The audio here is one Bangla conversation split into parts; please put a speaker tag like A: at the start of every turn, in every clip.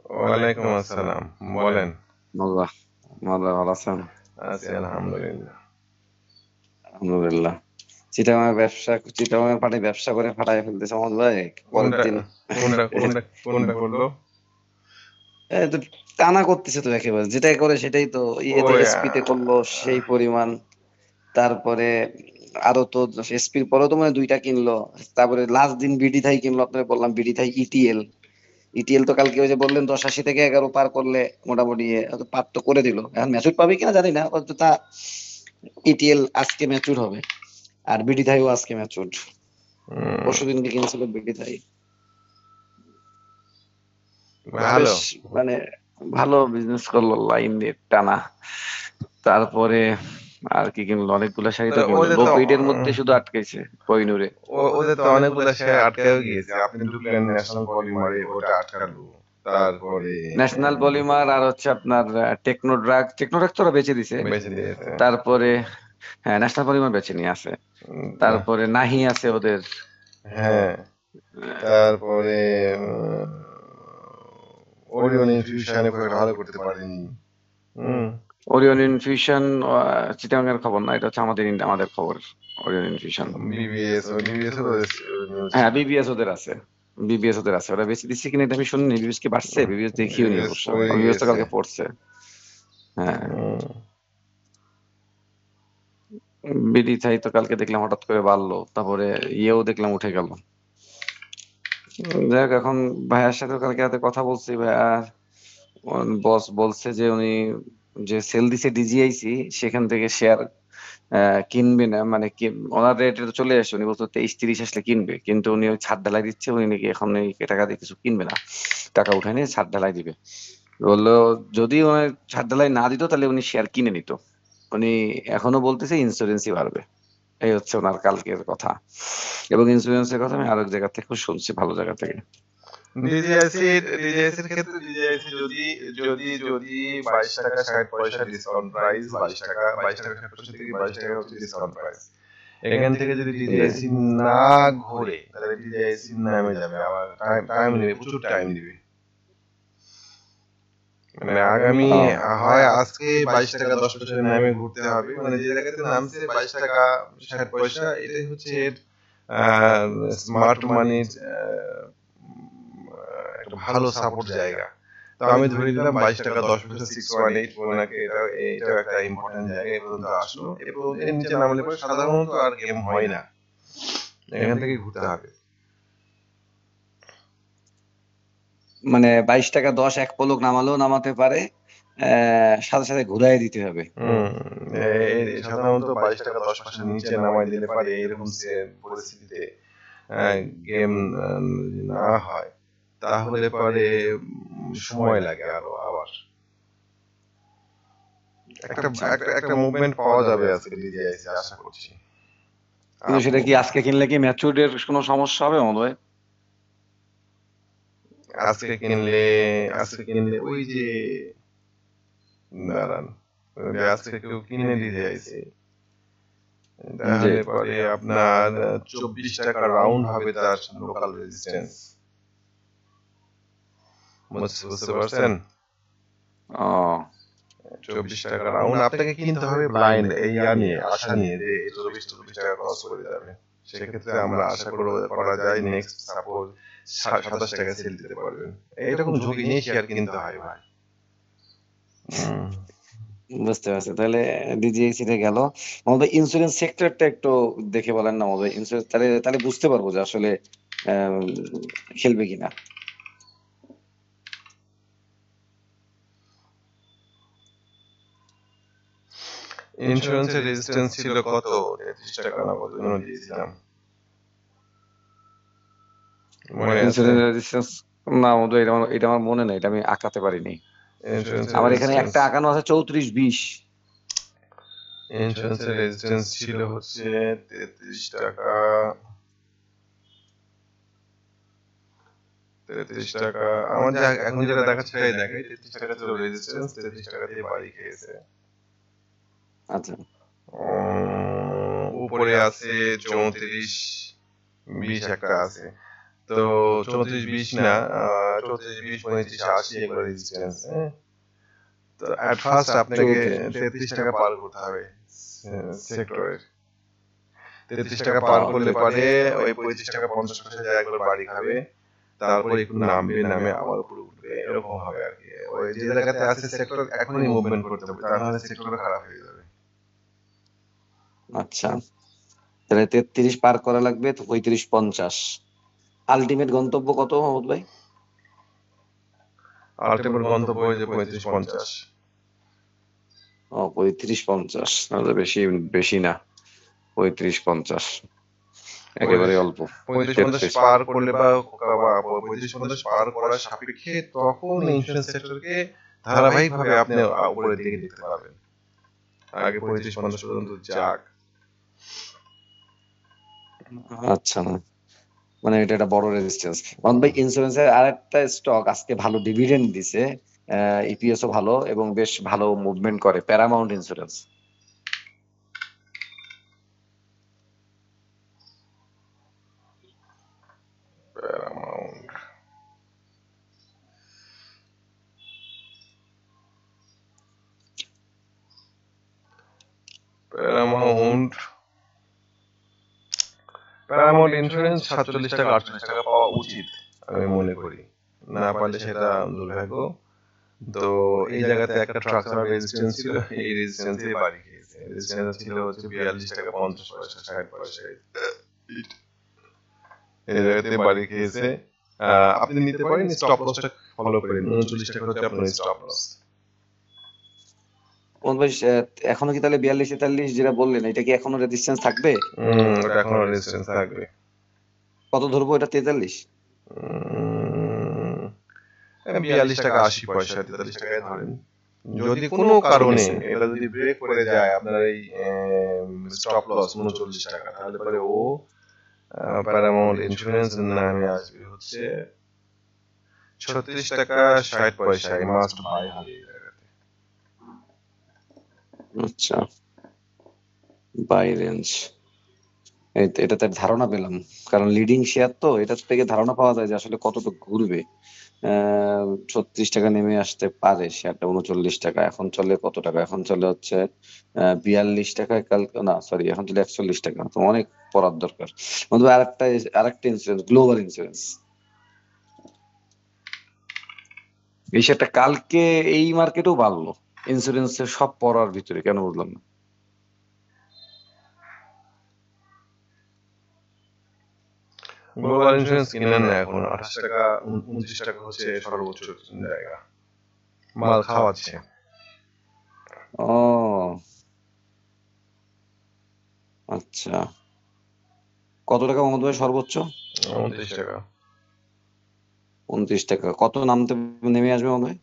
A: ওয়ালাইকুম আসসালাম। বলেন।
B: মোল্লা মোল্লা ভালো আছেন?
A: আছি আলহামদুলিল্লাহ।
B: আলহামদুলিল্লাহ। চিটাগাঙের পানি ব্যবসা করে ফাটাই ফেলতেছে মোহাম্মদ ভাই। পরের
A: কোনটা
B: দিন
A: কোনটা করলো?
B: এই তো টানা করতেছে তো একেবারে, যেটাই করে সেটাই তো ইয়েতে
A: ওই
B: এসপি তে করলো সেই পরিমাণ। তারপরে আরো তো এসপির পরেও তো মানে দুইটা কিনলো। তারপরে লাস্ট দিন বিডি থাই কিনলো, আপনাকে বললাম বিডি থাই ইটিএল। ইটিএল তো কালকে ওই যে বললেন 1080 থেকে 11 পার করলে মোটামুটি পার তো করে দিল। এখন ম্যাচুর পাবে কিনা জানি না, অন্তত তা ইটিএল আজকে ম্যাচুর হবে। আর বিডি থাইও আজকে ম্যাচুর।
A: উম,
B: পরশুদিনকে কিনেছিল বিডি থাই। তো
A: ভালো।
B: বেশ মানে ভালো বিজনেস করলো লাইন দিয়ে টানা। তারপরে আর কি কিনলো, অনেকগুলো শাড়ি তো কিনলো,
A: ওদের
B: লো
A: তো
B: পেইডের মধ্যে শুধু আটকাইছে কোহিনুরে।
A: ওদের তো অনেকগুলো শেয়ার আটকেও গিয়েছে। আপনি ঢুকলেন ন্যাশনাল পলিমারে, ওটা আটকালো। তারপরে
B: ন্যাশনাল পলিমার আর হচ্ছে আপনার টেকনোড্রাগ তো ওরা বেচে দিছে।
A: বেঁচে দিয়েছে।
B: তারপরে হ্যাঁ, ন্যাশনাল পলিমার বেচে নিয়ে আছে।
A: না,
B: তারপরে নাহি আছে ওদের।
A: হ্যাঁ। তারপরে ওরিয়ন ইনফিউশনে খুব একটা ভালো করতে পারেনি। হুম।
B: ওরিয়ন ইনফিউশন চিটাগাংয়ের খবর না, এটা হচ্ছে আমাদের খবর। ওরিয়ন ইনফিউশন,
A: বিবিএস নিউজ
B: হ্যাঁ
A: ছিল।
B: বিবিএস ওদের আছে। বিবিএস ওদের আছে, ওরা বেশি দিচ্ছে কিনা এটা আমি শুনিনি। বিবিএস কি বাড়ছে? বিবিএস দেখিও নি
A: বিবিএস
B: অবশ্য,
A: পড়ে
B: বিবিএস তো
A: গিয়েছে।
B: কালকে পড়ছে। হ্যাঁ,
A: হুম।
B: বিডি থাই তো কালকে দেখলাম হঠাৎ করে বাড়লো, তারপরে ইয়েও দেখলাম উঠে গেল। যাই হোক, এখন ভাইয়ার সাথে কালকে রাতে কথা বলছি। ভাইয়া বস বলছে যে উনি যে সেল দিছে ডিজিআইসি, সেখান থেকে শেয়ার কিনবে না, মানে ওনার রেটে তো চলে আসে। উনি বলতো 23-30 আসলে কিনবে, কিন্তু উনি ওই ছাদ ঢালাই দিচ্ছে, উনি নাকি এখন এই টাকা দিয়ে কিছু কিনবে না, টাকা উঠায় নিয়ে ছাদ ঢালাই দিবে। বললো যদি উনি ছাদ ঢালাই না দিত তাহলে উনি শেয়ার কিনে নিত। উনি এখনো বলতেছে ইন্স্যুরেন্সই বাড়বে। এই হচ্ছে ওনার কালকের কথা। এবং ইন্স্যুরেন্সের কথা আমি আরেক জায়গা থেকেও শুনছি, ভালো জায়গা থেকে।
A: ডিজিআইসির ক্ষেত্রে ডিজিআইসি যদি 22 টাকা 60 পয়সা ডিসকাউন্ট প্রাইস, 22 টাকা 60 পয়সা থেকে 22 টাকা হচ্ছে ডিসকাউন্ট প্রাইস। এখান থেকে যদি ডিজিআইসি না ঘোরে তাহলে ডিজিআইসি নামে যাবে, আবার টাইম টাইম নেবে, প্রচুর টাইম দিবে। মানে আগামী
B: ও
A: হয় আজকে 22 টাকা 10 পয়সা নামে ঘুরতে হবে, মানে যে জায়গাতে নামছে 22 টাকা 60 পয়সা, এটাই হচ্ছে স্মার্ট মানির একটা ভালো সাপোর্ট জায়গা। তো আমি ধরে নিলাম 22 টাকা 10 পয়সা 618, ওনাকে এটাও একটা ইম্পর্টেন্ট জায়গা। এ পর্যন্ত আসলো, এর নিচে নামলে পরে সাধারণত আর গেম হয় না, এখান থেকে ঘুরতে হবে।
B: মানে 22 টাকা 10 এক পলক নামালেও নামাতে পারে, সাথে সাথে ঘুরাই দিতে হবে।
A: হুম। সাধারণত 22 টাকা 10 পয়সা নিচে নামাই দিলে পারে এরকম পরিস্থিতিতে গেম না হয়, তাহলে পরে সময় লাগে আরো আবার একটা
B: আচ্ছা,
A: একটা একটা মুভমেন্ট পাওয়া যাবে আজকে ডিজিআইসি, আশা করছি।
B: কিন্তু সেটা
A: আপনি
B: কি আজকে কিনলে কি ম্যাচুরিটির কোনো সমস্যা হবে মনে হয়?
A: আজকে কিনলে ওই যে, দাঁড়ান, ওই যে আজকে কেউ কিনে ডিজিআইসি,
B: জি,
A: তাহলে পরে আপনার 24 টাকা রাউন্ড হবে তার লোকাল রেজিস্ট্যান্স। বুঝতে পারছেন?
B: ও
A: 24 টাকা রাউন্ড আপনাকে কিনতে হবে ব্লাইন্ড, এই নিয়ে আশা নিয়ে যে 24 টাকা ক্রস করে যাবে। সেক্ষেত্রে আমরা আশা করা যায় নেক্সট সাপোজ 27 টাকা সেল দিতে পারবেন। এইরকম ঝুঁকি নিয়ে শেয়ার কিনতে হয় ভাই। হুম।
B: বুঝতে পারছি। তাহলে ডিজিআইসি তে গেল। আমাদের ইন্স্যুরেন্স সেক্টরটা একটু দেখে বলেন না আমাদের ইন্স্যুরেন্স, তাহলে তাহলে বুঝতে পারবো যে আসলে আহ, খেলবে কিনা।
A: ইন্স্যুরেন্সের রেজিস্ট্যান্স ছিল কত? 33 টাকা না কত যেন দিয়েছিলাম, মনে আছে?
B: ইন্স্যুরেন্স রেজিস্ট্যান্স, না আমাদের এটা আমার মনে নাই, এটা আমি আঁকাতে পারিনি।
A: ইন্স্যুরেন্সের
B: আমার এখানে
A: রেজিস্ট্যান্স
B: একটা আঁকানো আছে 34-20।
A: ইন্স্যুরেন্সের রেজিস্ট্যান্স ছিল হচ্ছে 33 টাকা। 33 টাকা আমার যা এখন যেটা দেখাচ্ছে সেটাই দেখাই। 33 টাকা ছিল রেজিস্ট্যান্স, 33 টাকা দিয়ে বাড়ি খেয়েছে।
B: আচ্ছা,
A: উপরে আছে 34-20 একটা আছে। তো 34-20 না, 34-20, 35-80 এগুলো রেজিস্ট্যান্স। হ্যাঁ, তো অ্যাট ফার্স্ট আপনাকে 33 টাকা পার করতে হবে সেক্টরের। 33 টাকা পার করলে পরে ওই 35 টাকা 50 পয়সা যায় একবার বাড়ি খাবে, তারপরে একটু নামবে, নামে আবার উপরে উঠবে, এরকম হবে আর কি। ওই যে জায়গাতে আছে সেক্টর এখনই মুভমেন্ট করতে হবে, তা নাহলে সেক্টর খারাপ হয়ে যাবে।
B: আচ্ছা, তাহলে 33 পার করা লাগবে, তো 35-50। আলটিমেট গন্তব্য কত মাহমুদ ভাই?
A: আলটিমেট গন্তব্য হয়ে যে 35-50।
B: ও, 35-50, তাহলে বেশি বেশি না, 35-50 একেবারে অল্প।
A: 35-50 পার করলে বা 35-50 পার করার সাপেক্ষে তখন ইন্স্যুরেন্স সেক্টরকে ধারাবাহিকভাবে আপনি উপরের দিকে দেখতে পাবেন। আগে 35-50 পর্যন্ত যাক।
B: আচ্ছা, না মানে এটা একটা বড় রেজিস্ট্যান্স। মাহমুদ ভাই, ইন্স্যুরেন্সের আরেকটা স্টক আজকে ভালো ডিভিডেন্ড দিছে, ইপিএসও ভালো এবং বেশ ভালো মুভমেন্ট করে, Paramount insurance.
A: Paramount, Paramount Paramount insurance 47 টাকা 48 টাকা পাওয়া উচিত আমি মনে করি, না পারলে সেটা দুর্ভাগ্য। তো এই জায়গাতে একটা ট্রাক চালার রেজিস্ট্যান্স ছিল, এই রেজিস্ট্যান্সে বাড়ি খেয়েছে। রেজিস্ট্যান্স ছিল হচ্ছে 42 টাকা 50 পয়সা 60 পয়সা, এই জায়গাতে বাড়ি খেয়েছে। আপনি নিতে পারেন, স্টপ লসটা ফলো করেন, 39 টাকা হচ্ছে আপনার স্টপ লস।
B: মাহমুদ ভাই, এখনো কি তাহলে 42-43 যেটা বললেন, এটা কি এখনো রেজিস্ট্যান্স থাকবে?
A: ওটা এখনো রেজিস্ট্যান্স থাকবে।
B: কত ধরবো এটা? 43?
A: 42 টাকা 80 পয়সা, 43 টাকায় ধরেন। যদি কোনো কারণে এটা যদি ব্রেক করে যায় আপনার এই স্টপ লস 39 টাকা, তাহলে পরে ও প্যারামাউন্ট ইন্স্যুরেন্স নামে আসবে হচ্ছে 36 টাকা 60 পয়সায়, মাস্ট বাই হবে এই জায়গাতে।
B: আচ্ছা, বাই রেঞ্জ, এটাতে ধারণা পেলাম, কারণ লিডিং শেয়ার তো, এটা থেকে ধারণা পাওয়া যায় যে আসলে কতটুকু ঘুরবে। 36 টাকা নেমে আসতে পারে শেয়ারটা 39 টাকা, এখন চলে কত টাকা? এখন চলে হচ্ছে 42 টাকায়, কাল না সরি, এখন চলে 41 টাকা, তো অনেক পড়ার দরকার। বন্ধু, আরেকটা ইন্স্যুরেন্স, গ্লোবাল ইন্স্যুরেন্স, এই শেয়ারটা কালকে এই মার্কেটেও বাড়লো, ইন্স্যুরেন্সের সব পড়ার ভিতরে, কেন বুঝলাম না।
A: গ্লোবাল ইন্স্যুরেন্স কিনেন না এখন, 28 টাকা 29 টাকা হচ্ছে সর্বোচ্চ জায়গা, মাল খাওয়াচ্ছে।
B: ও আচ্ছা, কত টাকা মোহাম্মদ ভাই সর্বোচ্চ?
A: 29 টাকা।
B: 29 টাকা, কত নেমে আসবে মোহাম্মদ ভাই?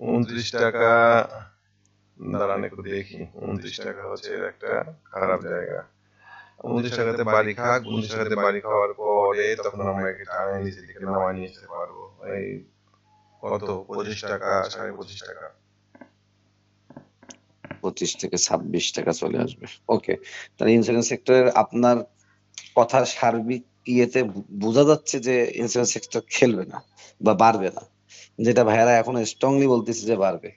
A: 29 টাকা, দাঁড়ান একটু দেখি। 29 টাকা হচ্ছে একটা খারাপ জায়গা। 29 টাকাতে বাড়ি খাক, 29 টাকাতে বাড়ি খাওয়ার পরে তখন আমরা একে টানে নিচের দিকে নামায় নিয়ে যেতে পারবো। এই কত 25 টাকা 25.5 টাকা।
B: 25 থেকে 26 টাকা চলে আসবে। ওকে, তাহলে ইন্স্যুরেন্স সেক্টরের আপনার কথার সার্বিক ইয়েতে বোঝা যাচ্ছে যে ইন্স্যুরেন্স সেক্টর খেলবে না বা বাড়বে না, যেটা ভাইয়ারা এখন স্ট্রংলি বলতেছে যে বাড়বে।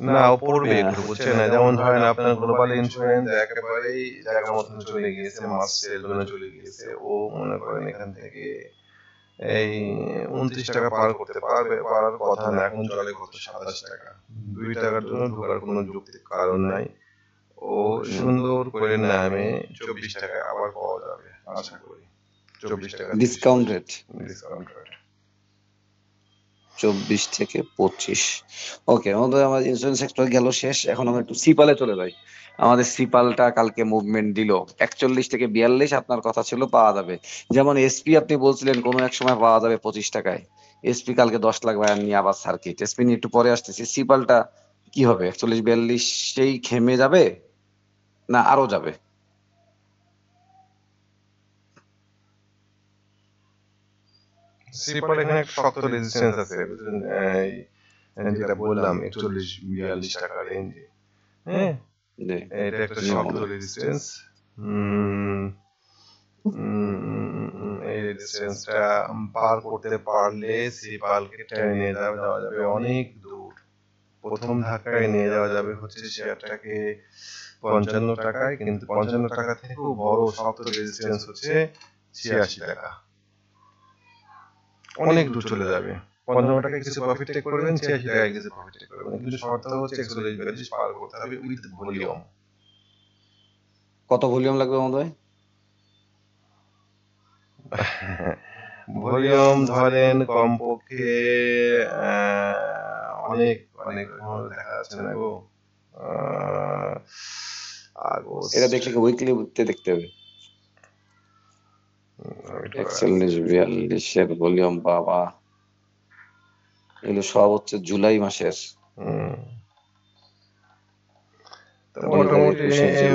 A: না, ও পড়বে একটু, বুঝছেন না? যেমন ধরেন আপনার গ্লোবাল ইন্স্যুরেন্স একেবারেই জায়গা মতন চলে গিয়েছে, মাস সেল জন্য চলে গিয়েছে। ও মনে করেন এখান থেকে এই 29 টাকা পার করতে পারবে, পারার কথা না। এখন চলে কত 27 টাকা। 2 টাকার জন্য ঢোকার কোনো যৌক্তিক কারণ নাই। ও সুন্দর করে নামে 24 টাকায় আবার পাওয়া যাবে আশা করি। 24 টাকা
B: ডিসকাউন্ট রেট
A: ডিসকাউন্ট রেট।
B: 24 থেকে 25। ওকে, আমাদের ইন্স্যুরেন্স সেক্টর গেল শেষ, এখন আমরা একটু সিপালে চলে যাই। আমাদের সিপালটা কালকে মুভমেন্ট দিল 41 থেকে 42, আপনার কথা ছিল পাওয়া যাবে। যেমন এসপি আপনি বলছিলেন কোনো এক সময় পাওয়া যাবে 25 টাকায়, এসপি কালকে 10 লাখ বায়ার নিয়ে আবার সার্কিট, এসপি নিয়ে একটু পরে আসতেছি। সিপালটা কি হবে? 41-42 সেই থেমে যাবে না আরো যাবে?
A: সিপার এখানে একটা শক্ত রেজিস্ট্যান্স আছে, বুঝলেন? এই যেটা বললাম 41-42 টাকা রেঞ্জে। হ্যাঁ,
B: জি,
A: এটা একটা শক্ত রেজিস্ট্যান্স। এই রেজিস্ট্যান্সটা পার করতে পারলে সিপালকে টেনে নিয়ে যাওয়া যাবে অনেক দূর। প্রথম ধাক্কায় নিয়ে যাওয়া যাবে হচ্ছে শেয়ারটাকে 55 টাকায়, কিন্তু 55 টাকা থেকেও বড় শক্ত রেজিস্ট্যান্স হচ্ছে 86 টাকা। অনেক দূর চলে যাবে। 55 টাকায় কিছু প্রফিট টেক করবেন, 86 টাকায় কিছু প্রফিট টেক করবেন, কিন্তু শর্ত হচ্ছে 41-42 পার করতে হবে উইথ ভলিউম।
B: কত ভলিউম লাগবে মহোদয়?
A: ভলিউম ধরেন কমপক্ষে অনেক অনেক দেখা যাচ্ছে না গো।
B: এটা দেখলে উইকলি দেখতে হবে। 41-42 এর ভলিউম বাবা, এগুলো সব হচ্ছে জুলাই মাসের।
A: মোটামুটি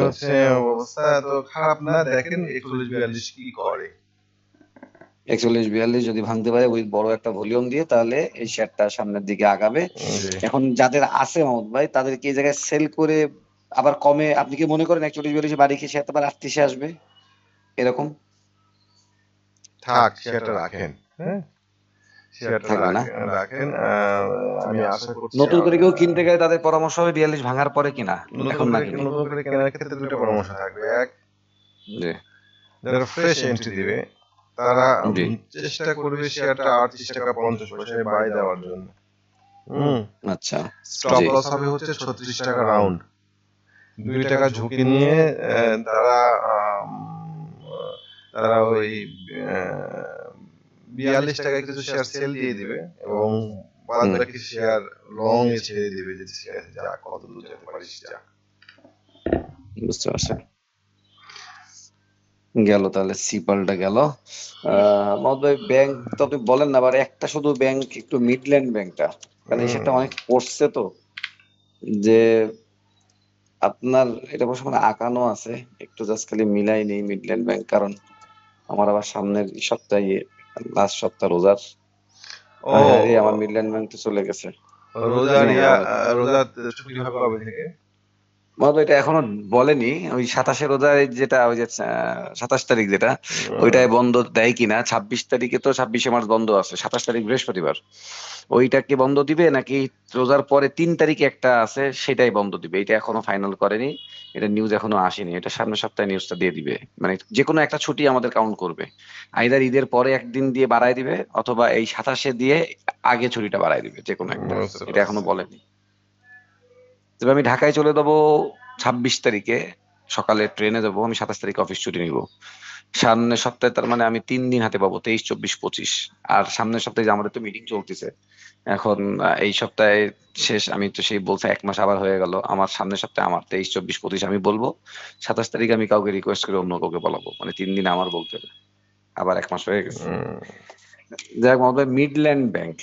A: হচ্ছে অবস্থা তো খারাপ না। দেখেন 41-42 কি করে।
B: 41-42 যদি ভাঙতে পারে ওই বড় একটা ভলিউম দিয়ে, তাহলে এই শেয়ারটা সামনের দিকে আগাবে। এখন যাদের আছে মাহমুদ ভাই, তাদেরকে এই জায়গায় সেল করে আবার কমে, আপনি কি মনে করেন 41-42 বাড়ি খেয়ে শেয়ার আবার 38-এ আসবে এরকম?
A: থাক, শেয়ারটা রাখেন। হ্যাঁ, শেয়ারটা রাখেন। আমি আশা করছি
B: নতুন করে কেউ কিনতে গেলে তাদের পরামর্শ হবে 42 ভাঙার পরে কিনা, এখন না কিনে।
A: নতুন করে কেনার ক্ষেত্রে দুটো পরামর্শ থাকবে। এক, যারা ফ্রেশ এন্ট্রি দিবে তারা চেষ্টা করবে শেয়ারটা 38 টাকা 50 পয়সায় বাই দেওয়ার জন্য।
B: আচ্ছা,
A: স্টপ লস হবে হচ্ছে 36 টাকা রাউন্ড। 2 টাকা ঝুঁকি নিয়ে তারা ওই 42 টাকায় কিছু শেয়ার সেল দিয়ে দিবে এবং বাদ বাকি শেয়ার লং এ ছেড়ে দিবে, যে শেয়ার যা কত দূর যেতে পারিস যা।
B: বুঝতে পারছেন? গেল তাহলে সিপালটা গেল। মহম্মদ ভাই ব্যাংক তো আপনি বলেন না, আবার একটা শুধু ব্যাংক, একটু মিডল্যান্ড ব্যাংকটা, কারণ এই সেটা অনেক পড়ছে তো, যে আপনার এটা বসে মানে আঁকানো আছে, একটু জাস্ট খালি মিলাই নেই মিডল্যান্ড ব্যাংক, কারণ আমার আবার সামনের সপ্তাহে লাস্ট সপ্তাহ রোজার। আমার মিডল্যান্ড ব্যাংক তো চলে গেছে।
A: রোজা ছুটি হবে কবে থেকে?
B: মহম্মদ এটা এখনো বলেনি, ওই 27 রোজায় যেটা, ওই যে 27 তারিখ যেটা, ওইটাই বন্ধ দেয় কিনা। 26 তারিখে তো 26শে মার্চ বন্ধ আছে, 27 তারিখ বৃহস্পতিবার, ওইটাকে বন্ধ দিবে নাকি রোজার পরে 3 তারিখে একটা আছে সেটাই বন্ধ দিবে, এটা এখনো ফাইনাল করেনি। এটা নিউজ এখনো আসেনি, এটা সামনের সপ্তাহে নিউজটা দিয়ে দিবে। মানে যে কোনো একটা ছুটি আমাদের কাউন্ট করবে, আইদার ঈদের পরে একদিন দিয়ে বাড়ায় দিবে, অথবা এই 27-এ দিয়ে আগে ছুটিটা বাড়ায় দিবে, যে কোনো একটা। এটা এখনো বলেনি। তবে আমি ঢাকায় চলে যাবো 26 তারিখে, সকালে ট্রেনে যাবো। আমি 27 তারিখে অফিস ছুটি নিব। সামনের সপ্তাহে তার মানে আমি 3 দিন হাতে পাবো, 23, 24, 25। আর সামনের সপ্তাহে যে আমাদের তো মিটিং চলতেছে এখন, এই সপ্তাহে শেষ, আমি তো সেই বলছে 1 মাস আবার হয়ে গেল। আমার সামনের সপ্তাহে আমার 23, 24, 25 আমি বলবো। 27 তারিখে আমি কাউকে রিকোয়েস্ট করে অন্য কাউকে বলাবো, মানে 3 দিন আমার বলতে হবে। আবার 1 মাস হয়ে গেছে। যাক মহম্মদ ভাই, মিডল্যান্ড ব্যাংক,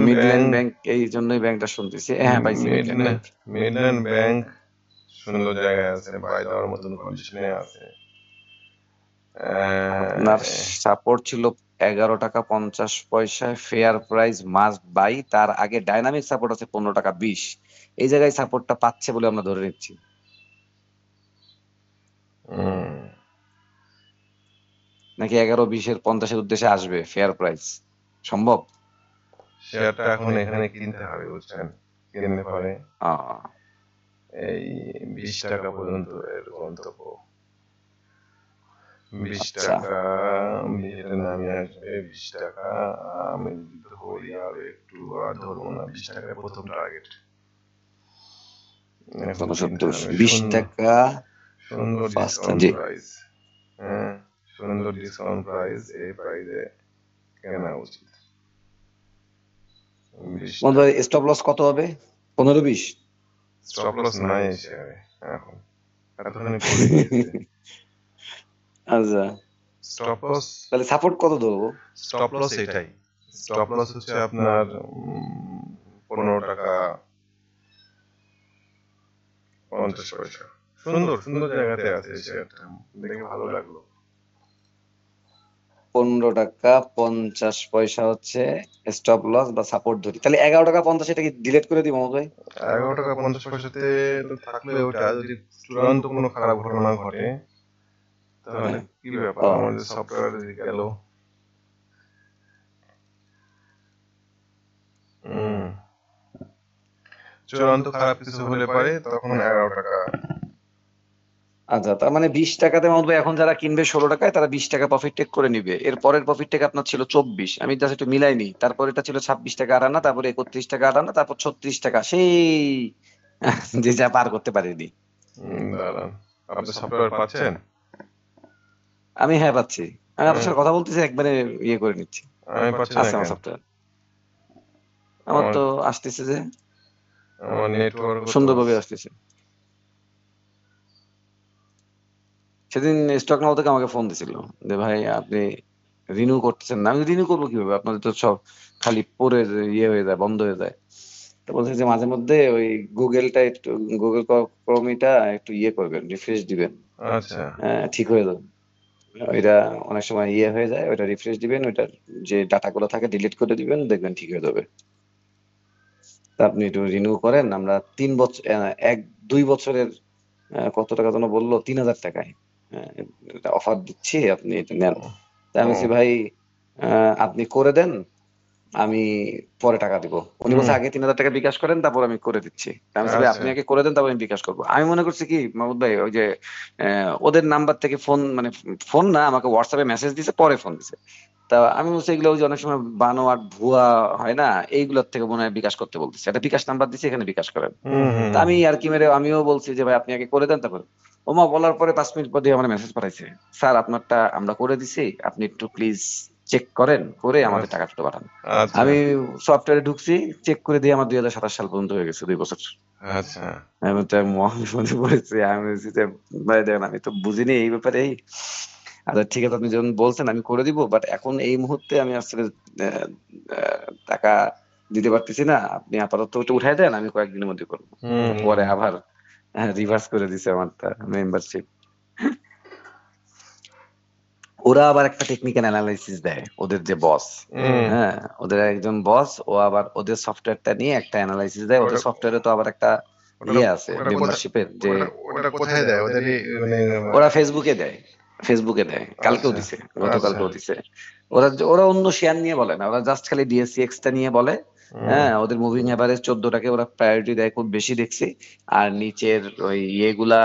B: মিডল্যান্ড ব্যাংক এই জন্যই ব্যাংকটা শুনতেছি। হ্যাঁ পাইছি,
A: মিডল্যান্ড ব্যাংক সুন্দর জায়গায় আছে, বাই দেওয়ার মতন কন্ডিশনে আছে।
B: আপনার সাপোর্ট ছিল 11 টাকা 50 পয়সায়, ফেয়ার প্রাইস মাস্ট বাই। তার আগে ডাইনামিক সাপোর্ট আছে 15 টাকা 20। এই জায়গায় সাপোর্টটা পাচ্ছে বলে আমরা ধরে নিচ্ছি। নাকি 11-20-এর 50-এর উদ্দেশ্যে আসবে ফেয়ার প্রাইস? সম্ভব?
A: শেয়ারটা এখন এখানে কিনতে হবে, বুঝছেন? কিনলে পরে এই 20 টাকা পর্যন্ত এর গন্তব্য। 20 টাকা নামে আসবে। 20 টাকা আমি ধরি, আর একটু আর ধরবো না। 20 টাকায় প্রথম টার্গেট।
B: 20 টাকা
A: সুন্দর ডিসকাউন্ট প্রাইস। হ্যাঁ, সুন্দর ডিসকাউন্ট প্রাইস। এই প্রাইসে কেনা উচিত।
B: স্টপ লস কত হবে? 15-20?
A: স্টপ লস নাই এখন, এতখানি
B: আচ্ছা,
A: স্টপ লস
B: তাহলে সাপোর্ট কত ধরবো?
A: স্টপ লস এটাই। স্টপ লস হচ্ছে আপনার 15 টাকা 50 পয়সা। সুন্দর সুন্দর জায়গাতে আছে শেয়ারটা, দেখে ভালো লাগলো।
B: 15 টাকা 50 পয়সা হচ্ছে স্টপ লস বা সাপোর্ট ধরি। তাহলে 11 টাকা 50 এটা কি ডিলিট করে দিব মহোদয় ভাই?
A: 11 টাকা 50 পয়সাতে তো থাকলে, ওটা যদি চূড়ান্ত কোনো খারাপ ঘটনা ঘটে তাহলে কি ব্যাপার,
B: ও
A: আমাদের সফটওয়্যার গেল। হুম, চূড়ান্ত খারাপ কিছু হলে পারে তখন 11 টাকা।
B: আচ্ছা, তার মানে 20 টাকাতে মাহমুদ ভাই এখন যারা কিনবে 16 টাকায় তারা 20 টাকা প্রফিট টেক করে নিবে। এর পরের প্রফিট টেক আপনার ছিল 24, আমি জাস্ট একটু মিলাইনি। তারপর এটা ছিল 26 টাকা আটানা, তারপরে 31 টাকা আটানা, তারপর 36 টাকা, সেই যে যা পার করতে পারিনি।
A: দাঁড়ান, আপনি সফটওয়্যার পাচ্ছেন?
B: আমি হ্যাঁ পাচ্ছি। আমি আপনার
A: আমি
B: সাথে কথা বলতেছি, একবারে ইয়ে করে নিচ্ছি।
A: আমি পাচ্ছি না
B: আছে আমার
A: কেন?
B: সফটওয়্যার, আমার
A: আমার
B: তো আসতেছে যে
A: আমার নেটওয়ার্ক তো
B: সুন্দরভাবে আসতেছে। সেদিন স্টক নাও থেকে আমাকে ফোন দিছিল যে ভাই আপনি রিনিউ করতেছেন না। আমি রিনিউ করবো কিভাবে, আপনাদের তো সব খালি পরে ইয়ে হয়ে যায়, বন্ধ হয়ে যায়। তো বলছে যে মাঝে মধ্যে ওই গুগলটা একটু, গুগল ক্রোমিটা একটু ইয়ে করবেন, রিফ্রেশ দিবেন,
A: আচ্ছা।
B: ঠিক হয়ে যাবে। ওইটা অনেক সময় ইয়ে হয়ে যায়, ওইটা রিফ্রেশ দিবেন, ওইটার যে ডাটা গুলো থাকে ডিলিট করে দিবেন, দেখবেন ঠিক হয়ে যাবে। তা আপনি একটু রিনিউ করেন, আমরা 3 বছর, 1-2 বছরের কত টাকা যেন বললো, 3,000 টাকায় এটা অফার দিচ্ছি, আপনি এটা নেন। তা আমি বলছি
A: ও,
B: ভাই আপনি করে দেন, আমি পরে টাকা দিব। উনি বলছে
A: হুম,
B: আগে 3,000 টাকা বিকাশ করেন, তারপর আমি করে দিচ্ছি। তা আমি বলছি ভাই
A: আচ্ছা।
B: আপনি আগে করে দেন, তারপর আমি বিকাশ করবো। আমি মনে করছি কি মাহমুদ ভাই, ওই যে ওদের নাম্বার থেকে ফোন, মানে ফোন না, আমাকে হোয়াটসঅ্যাপে মেসেজ দিছে, পরে ফোন দিছে। তা আমি বলছি এগুলো ওই যে অনেক সময় বানোয়াট ভুয়া হয় না, এইগুলোর থেকে মনে হয় বিকাশ করতে বলতেছে, একটা বিকাশ নাম্বার দিছে, এখানে বিকাশ করেন।
A: হুম, হুম,
B: তা আমি আর কি মেরে আমিও বলছি যে ভাই আপনি আগে করে দেন, তারপর ওমা বলার পরে 5 মিনিট পর দিয়ে আমার মেসেজ পাঠাইছে, স্যার আপনারটা আমরা করে দিছি, আপনি একটু প্লিজ চেক করেন, করে আমাদের
A: আচ্ছা,
B: টাকাটা পাঠান।
A: আচ্ছা,
B: আমি সফটওয়্যারে ঢুকছি, চেক করে দিয়ে আমার 2027 সাল পর্যন্ত হয়ে গেছে, 2 বছর।
A: আচ্ছা।
B: আমি তো এক মহা বিপদে পড়েছি। আমি বলছি যে ভাই দেখেন আমি তো বুঝিনি এই ব্যাপারে। আচ্ছা ঠিক আছে, আপনি যখন বলছেন আমি করে দিব, বাট এখন এই মুহূর্তে আমি আসলে আহ, টাকা দিতে পারতেছি না। আপনি আপাতত ওটা উঠাই দেন, আমি কয়েকদিনের মধ্যে করবো।
A: হুম,
B: তো
A: হুম,
B: পরে আবার রিভার্স করে দিছে আমারটা, মেম্বারশিপ। ওরা আবার একটা টেকনিক্যাল অ্যানালাইসিস দেয়, ওদের যে বস,
A: হুম।
B: হ্যাঁ ওদের একজন বস, ও আবার ওদের সফটওয়্যারটা নিয়ে একটা অ্যানালাইসিস দেয়।
A: ওটা
B: ওদের সফটওয়্যারে তো আবার একটা
A: ওটা
B: ইয়ে আছে
A: ওটা কোথায়
B: মেম্বারশিপের, যে
A: ওটা কোথায় দেয় ওদের মানে?
B: ওরা ফেসবুকে দেয়, ফেসবুকে দেয়, কালকেও
A: আচ্ছা,
B: দিছে,
A: আচ্ছা।
B: গতকালকেও দিছে। ওরা ওরা অন্য শেয়ার নিয়ে বলে না, ওরা জাস্ট খালি ডিএসসিএক্স টা নিয়ে বলে।
A: হুম,
B: হ্যাঁ ওদের মুভিং এভারেজ 14টাকে ওরা প্রায়োরিটি দেয় খুব বেশি দেখছি। আর নিচের ওই ইয়েগুলা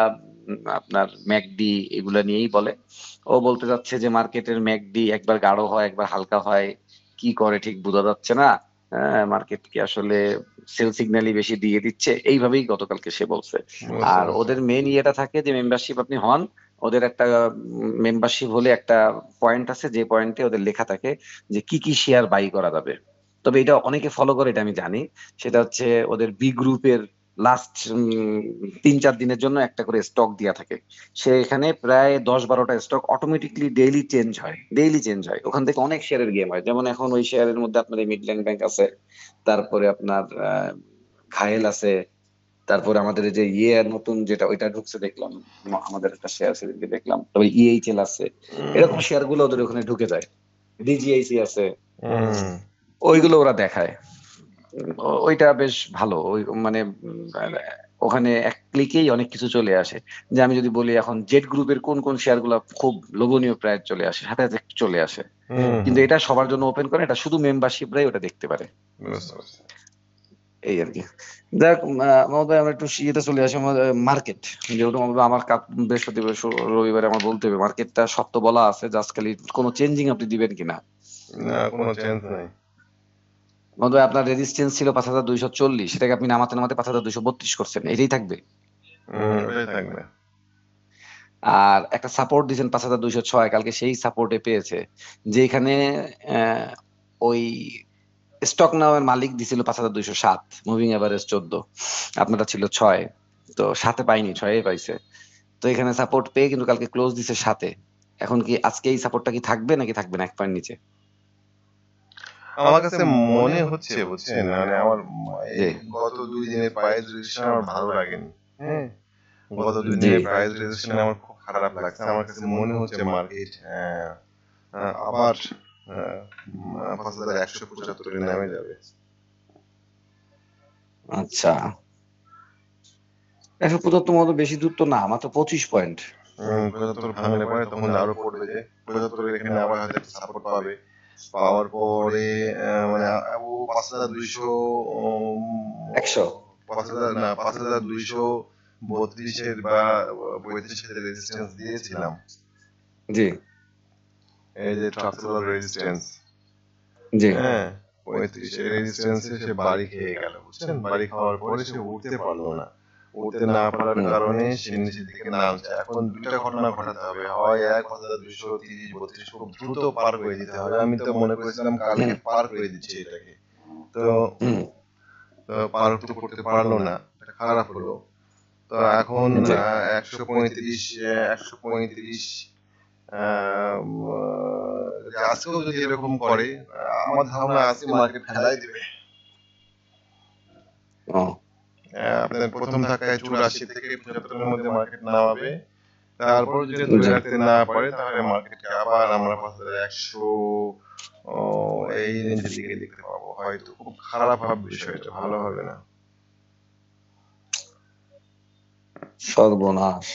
B: আপনার ম্যাকডি এগুলা নিয়েই বলে। ও বলতে যাচ্ছে যে মার্কেটের ম্যাকডি একবার গাঢ় হয়, একবার হালকা হয়, কি করে ঠিক বোঝা যাচ্ছে না। হ্যাঁ মার্কেট কি আসলে সেল সিগন্যালই বেশি দিয়ে দিচ্ছে, এইভাবেই গতকালকে সে বলছে।
A: বুঝতে
B: আর
A: পারছি।
B: ওদের মেন ইয়েটা থাকে যে মেম্বারশিপ আপনি হন, ওদের একটা মেম্বারশিপ হলে একটা পয়েন্ট আছে, যে পয়েন্টে ওদের লেখা থাকে যে কি কি শেয়ার বাই করা যাবে। তবে এটা অনেকে ফলো করে, এটা আমি জানি। সেটা হচ্ছে ওদের বি গ্রুপের লাস্ট 3-4 দিনের জন্য একটা করে স্টক দেয়া থাকে। সেখানে প্রায় 10-12টা স্টক অটোমেটিকলি ডেইলি চেঞ্জ হয়, ডেইলি চেঞ্জ হয়, ওখান থেকে অনেক শেয়ারের গেম হয়। যেমন এখন ওই শেয়ারের মধ্যে আপনার এই মিডল্যান্ড ব্যাংক আছে, তারপরে আপনার ঘায়েল আছে, তারপরে আমাদের এই যে ইয়ে নতুন যেটা ওইটা ঢুকছে দেখলাম, আমাদের একটা শেয়ার সেদিনকে দেখলাম, তবে ইএইচএল আছে,
A: হুম,
B: এরকম শেয়ার গুলো ওদের ওখানে ঢুকে যায়। ডিজিআইসি আছে,
A: হুম।
B: ওইগুলো ওরা দেখায়। ওইটা বেশ ভালো, ওই মানে ওখানে এক ক্লিকেই অনেক কিছু চলে আসে। যে আমি যদি বলি এখন জেড গ্রুপের কোন কোন শেয়ার গুলো খুব লোভনীয় প্রায় চলে আসে, সাথে সাথে চলে আসে।
A: হুম,
B: কিন্তু
A: হুম।
B: এটা সবার জন্য ওপেন করে, এটা শুধু মেম্বারশিপরাই ওটা দেখতে পারে,
A: বুঝতে পারছি।
B: এই আর কি। দেখ মহোদয় আমরা একটু ইয়েতে চলে আসি, মার্কেট যেহেতু মহোদয় আমার বৃহস্পতিবার রবিবারে আমার বলতে হবে, মার্কেটটা সত্য বলা আছে, জাস্ট খালি কোনো চেঞ্জিং আপনি দিবেন কিনা।
A: না, কোনো চেঞ্জ নাই।
B: মহোদয় আপনার রেজিস্ট্যান্স ছিল 5,240, সেটাকে আপনি নামাতে নামাতে 5,232 করছেন, এটাই থাকবে।
A: ওটাই থাকবে।
B: আর একটা সাপোর্ট দিয়েছেন 5,206, কালকে সেই সাপোর্টে পেয়েছে, যেখানে আহ, ওই স্টক নামের মালিক দিছিল 5,207, মুভিং এভারেজ 14, আপনারটা ছিল 6, তো 7-এ পাইনি, 6-এ পাইছে। তো এখানে সাপোর্ট পেয়ে কিন্তু কালকে ক্লোজ দিছে 7-এ। এখন কি আজকে এই সাপোর্টটা কি থাকবে নাকি থাকবে না, 1 পয়েন্ট নিচে?
A: আমার কাছে মনে হচ্ছে, বুঝছেন, মানে আমার
B: জি,
A: এই গত 2 দিনের প্রাইস রিলেশন আমার ভালো লাগেনি। হ্যাঁ, গত দুই
B: জি।
A: দিনের প্রাইস রিলেশন আমার খুব খারাপ লাগছে। আমার কাছে মনে হচ্ছে মার্কেট আবার 5,175-এ নেমে যাবে।
B: আচ্ছা, 175 মতো বেশি দূর তো না, মাত্র 25 পয়েন্ট।
A: 75 ভাঙলে পরে তখন আরো পড়বে, যে 75 এখানে আবার হয়তো সাপোর্ট পাবে, পাওয়ার পরে মানে ও 5200
B: 100
A: 5000 না 5232 এর বা 35 এর রেজিস্ট্যান্স দিয়েছিলাম,
B: জি
A: এই যে ট্রান্সফার রেজিস্ট্যান্স,
B: জি
A: হ্যাঁ 35 এর রেজিস্ট্যান্সে সে বাড়ি খেয়ে গেল, বুঝছেন? বাড়ি খাওয়ার পরে সে উঠতে পারলো না, উঠতে না পারার কারণে সে নিচের দিকে নামছে। এখন দুইটা ঘটনা ঘটাতে হবে, হয় 1230 32 খুব দ্রুত পার করে দিতে হবে। আমি তো মনে করেছিলাম কালকে পার করে দিচ্ছে এটাকে, তো পার তো করতে পারলো না, এটা খারাপ হলো। তো এখন
B: জি
A: 135 আজকেও যদি এরকম করে, আমার ধারণা আজকে মার্কেট ফেলাই দিবে।
B: ও
A: আপনার প্রথম ধাক্কায় 84 থেকে 75 এর মধ্যে মার্কেট নামাবে, তারপর যদি ধরে রাখতে না পারে তাহলে মার্কেটকে আবার আমরা 5100 এই রেঞ্জের দিকে দেখতে পাবো। হয়তো খুব খারাপ হবে বিষয়টা, ভালো হবে না।
B: সর্বনাশ,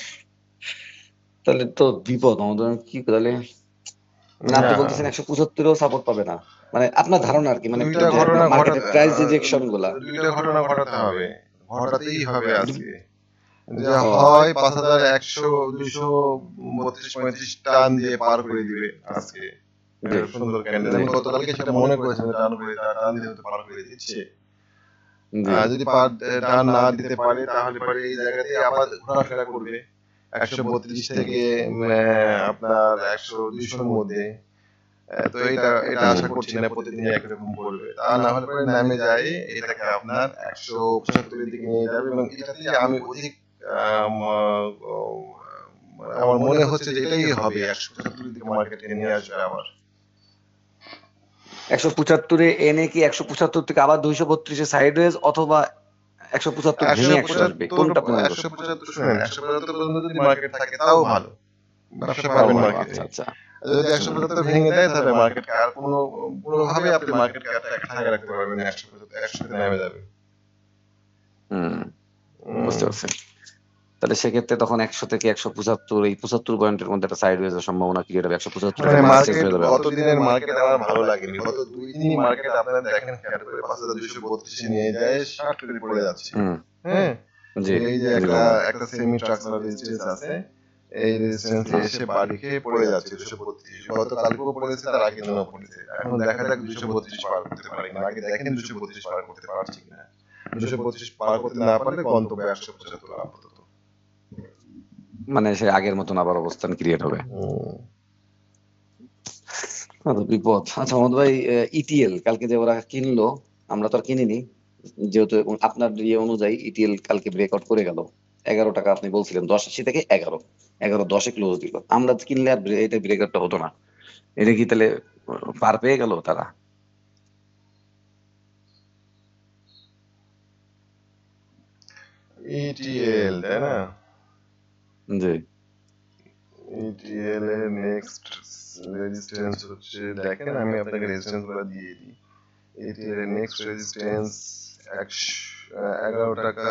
B: তাহলে তো বিপদ আমাদের। কি তাহলে আপনি বলতেছেন 175 এও সাপোর্ট পাবে না, মানে আপনার ধারণা আর কি, মানে
A: দুইটা ঘটনা
B: মার্কেটের প্রাইস রিজেকশন গুলা
A: দুইটা ঘটনা ঘটাতে হবে, ঘটাতেই হবে আজকে। যে হয় 5100 232 35 টান দিয়ে পার করে দিবে আজকে, সুন্দর ক্যান্ডেল। আমি গতকালকে সেটা মনে করেছিলাম, টান দিয়ে পার করে দিচ্ছে। যদি টান না দিতে পারে তাহলে পরে এই জায়গাতে আবার ঘোরাফেরা করবে 132 থেকে আপনার 100-200 মধ্যে। তো এটা আশা করছি না প্রতিদিন একরকম করবে, তা না হলে পরে নামে যায় এটাকে আপনার 175 এর দিকে নিয়ে যাবে, এবং এটাতে আমি অধিক আমার মনে হচ্ছে যে এটাই হবে, 175 এর দিকে মার্কেটকে নিয়ে আসবে আবার।
B: 175 এনে কি 175 থেকে আবার 232 এ সাইডওয়েজ, অথবা 175 ভেঙে 100 আসবে, কোনটা মনে হয়?
A: 175 শুনেন, 175 পর্যন্ত যদি মার্কেট থাকে তাও ভালো, ব্যবসা পাবেন মার্কেটে।
B: আচ্ছা
A: যদি 175 ভেঙে দেয় তাহলে মার্কেটকে আর কোনোভাবে আপনি মার্কেটকে ঠান্ডা রাখতে পারবেন না, 100 নেমে যাবে।
B: বুঝতে পারছি। তাহলে সেক্ষেত্রে তখন 100 থেকে 175, এই 75 পয়েন্টের মধ্যে একটা সাইডওয়েজের সম্ভাবনা ক্রিয়েট হবে। 175
A: মানে মার্কেট গতদিনের মার্কেট আমার ভালো লাগেনি, গত 2 দিনই মার্কেট আপনারা দেখেন খেয়াল করে 5232 নিয়ে যায় শার্ট করে পড়ে যাচ্ছে। হ্যাঁ এই যে একটা সেমি ট্রাকচারাল রেজিস্ট্যান্স আছে, এই রেজিস্ট্যান্স এসে বাড়ি খেয়ে পড়ে যাচ্ছে 232, গতকালকেও পড়েছে, তার আগের দিনও পড়েছে। এখন দেখা যাক 232 পার করতে পারে কিনা, আগে দেখেন 232 পার করতে পারছি কিনা। 232 পার করতে না পারলে গন্তব্য 175 আপাতত,
B: মানে সে আগের মতন আবার অবস্থান ক্রিয়েট হবে। বিপদ। আচ্ছা মোহাম্মদ ভাই, ইটিএল কালকে যে ওরা কিনলো, আমরা তো আর কিনিনি যেহেতু, আপনার ইয়ে অনুযায়ী ইটিএল কালকে ব্রেকআউট করে গেল 11 টাকা, আপনি বলছিলেন 10.80 থেকে 11.10 ক্লোজ দিল। আমরা কিনলে আর এটা ব্রেকআউটটা হতো না, এটা কি তাহলে পার পেয়ে গেল তারা?
A: ইটিএল তাই না?
B: জি
A: ইটিএল এর নেক্সট রেজিস্ট্যান্স হচ্ছে, দেখেন আমি আপনাকে রেজিস্ট্যান্স গুলো দিয়ে দিই। ইটিএল এর নেক্সট রেজিস্ট্যান্স 11 টাকা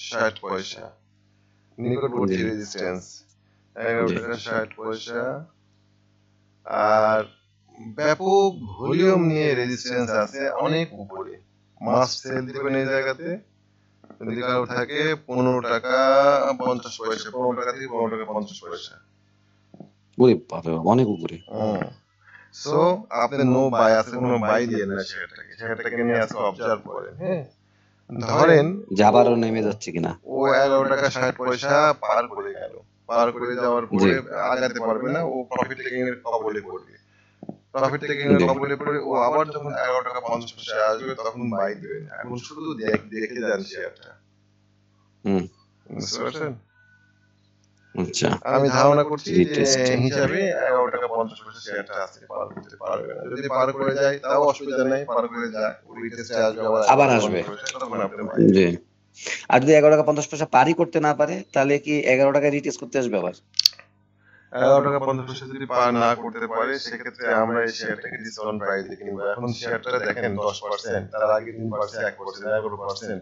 A: 60 পয়সা, নিকটবর্তী রেজিস্ট্যান্স 11 টাকা 60 পয়সা। আর ব্যাপক ভলিউম নিয়ে রেজিস্ট্যান্স আছে অনেক উপরে, মাস্ট সেল দিবেন এই জায়গাতে। যদি কারো থাকে 15 টাকা 50 পয়সা, 15 টাকা থেকে 15 টাকা 50 পয়সা,
B: অনেক উপরে।
A: সো আপনি নো বাই আছে, কোনো বাই দিয়ে না, শেয়ারটাকে নিয়ে আজকে অবজার্ভ করেন। হ্যাঁ ধরেন
B: যাবারও নেমে যাচ্ছে কিনা,
A: ও 11 টাকা 60 পয়সা পার করে গেল, পার করে যাওয়ার পরে আগাতে পারবে না, ও প্রফিট টেকিং এর কবলে পড়বে। প্রফিট টেকিং এর কবলে পড়ে ও আবার যখন 11 টাকা 50 পয়সা আসবে তখন বাই দিবেন। এখন শুধু দেখে যান শেয়ারটা। বুঝতে পারছেন?
B: আচ্ছা,
A: আমি ধারণা করছি যে হিসাবে 11 টাকা 50 পয়সা শেয়ারটা আজকে পার করতে পারবে না। যদি পার করে যায় তাও অসুবিধা নাই, পার করে যায় রিটেস্টে আসবে,
B: আবার আসবে। জি, আর যদি 11 টাকা 50 পয়সা পারই করতে না পারে তাহলে কি 11 টাকা রিটেস্ট করতে আসবে আবার?
A: 11 টাকা 50 পয়সা যদি পার না করতে পারে সেক্ষেত্রে আমরা এই শেয়ারটাকে ডিসকাউন্ট প্রাইসে কিনবো। এখন শেয়ারটা দেখেন 10%, তার আগে 3%, 1%, 11%,